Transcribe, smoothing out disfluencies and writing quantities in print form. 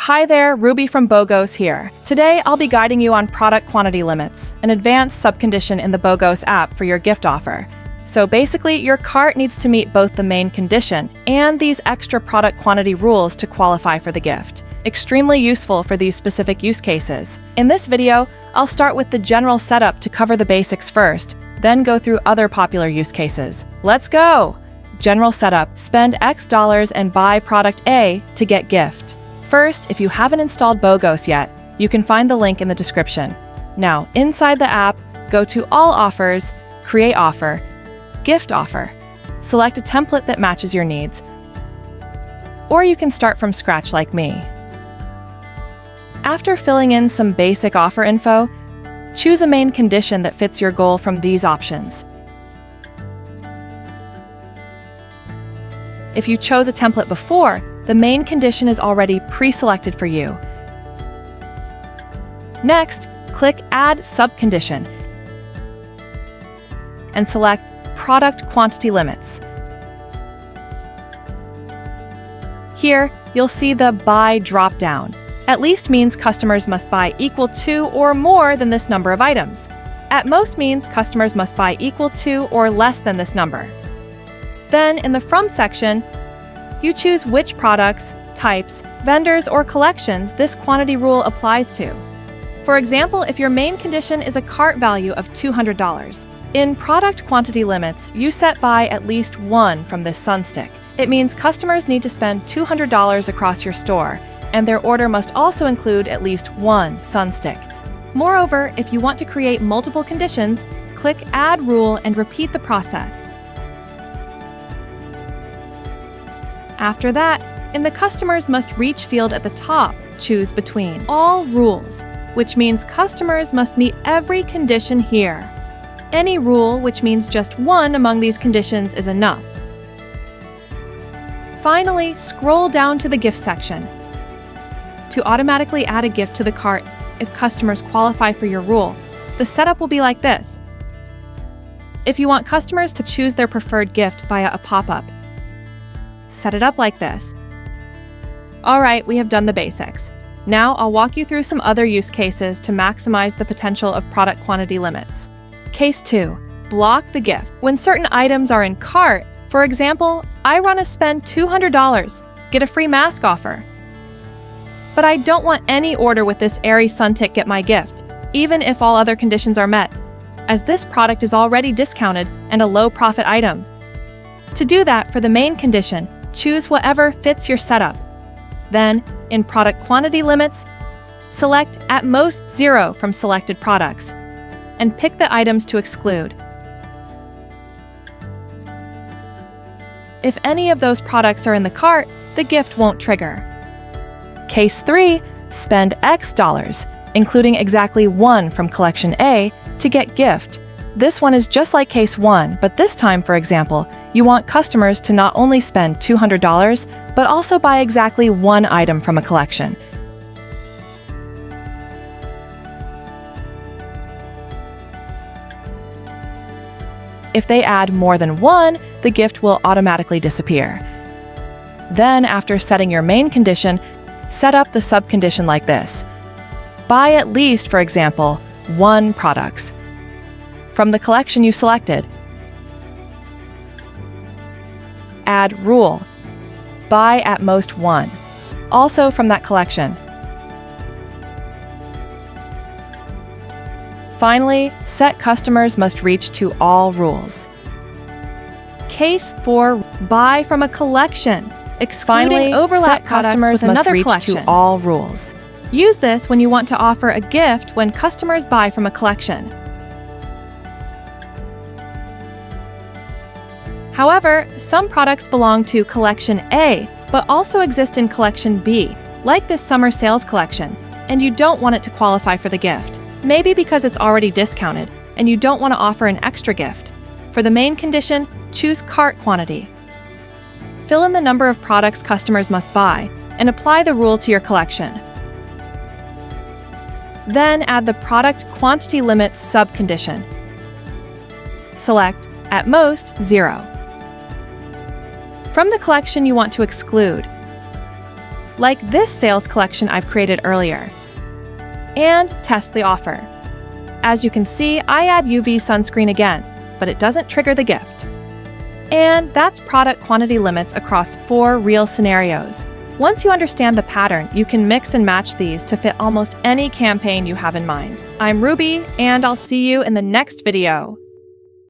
Hi there, Ruby from BOGOS here. Today, I'll be guiding you on product quantity limits, an advanced subcondition in the BOGOS app for your gift offer. So basically, your cart needs to meet both the main condition and these extra product quantity rules to qualify for the gift. Extremely useful for these specific use cases. In this video, I'll start with the general setup to cover the basics first, then go through other popular use cases. Let's go! General setup: spend X dollars and buy product A to get gift. First, if you haven't installed BOGOS yet, you can find the link in the description. Now, inside the app, go to All Offers, Create Offer, Gift Offer. Select a template that matches your needs. Or you can start from scratch like me. After filling in some basic offer info, choose a main condition that fits your goal from these options. If you chose a template before, the main condition is already pre-selected for you. Next, click Add Subcondition and select Product Quantity Limits. Here, you'll see the Buy drop-down. At least means customers must buy equal to or more than this number of items. At most means customers must buy equal to or less than this number. Then, in the From section, you choose which products, types, vendors, or collections this quantity rule applies to. For example, if your main condition is a cart value of $200, in Product Quantity Limits, you set buy at least one from this sunstick. It means customers need to spend $200 across your store, and their order must also include at least one sunstick. Moreover, if you want to create multiple conditions, click Add Rule and repeat the process. After that, in the Customers Must Reach field at the top, choose between All Rules, which means customers must meet every condition here. Any rule, which means just one among these conditions, is enough. Finally, scroll down to the Gift section. To automatically add a gift to the cart if customers qualify for your rule, the setup will be like this. If you want customers to choose their preferred gift via a pop-up, set it up like this. Alright, we have done the basics. Now I'll walk you through some other use cases to maximize the potential of product quantity limits. Case 2. Block the gift. When certain items are in cart, for example, I want to spend $200, get a free mask offer. But I don't want any order with this airy suntick get my gift, even if all other conditions are met, as this product is already discounted and a low-profit item. To do that, for the main condition, choose whatever fits your setup. Then, in Product Quantity Limits, select At Most 0 from selected products, and pick the items to exclude. If any of those products are in the cart, the gift won't trigger. Case 3. Spend X dollars, including exactly one from Collection A, to get gift. This one is just like Case 1, but this time, for example, you want customers to not only spend $200, but also buy exactly one item from a collection. If they add more than one, the gift will automatically disappear. Then, after setting your main condition, set up the subcondition like this. Buy at least, for example, one products from the collection you selected. Add rule. Buy at most one, also from that collection. Finally, set Customers Must Reach to All Rules. Case 4. Buy from a collection. Excluding Overlap Products with another collection. To all rules. Use this when you want to offer a gift when customers buy from a collection. However, some products belong to Collection A, but also exist in Collection B, like this summer sales collection, and you don't want it to qualify for the gift. Maybe because it's already discounted, and you don't want to offer an extra gift. For the main condition, choose Cart Quantity. Fill in the number of products customers must buy, and apply the rule to your collection. Then add the Product Quantity Limits subcondition. Select At Most 0. From the collection you want to exclude, like this sales collection I've created earlier. And test the offer. As you can see, I add UV sunscreen again, but it doesn't trigger the gift. And that's product quantity limits across 4 real scenarios. Once you understand the pattern, you can mix and match these to fit almost any campaign you have in mind. I'm Ruby, and I'll see you in the next video.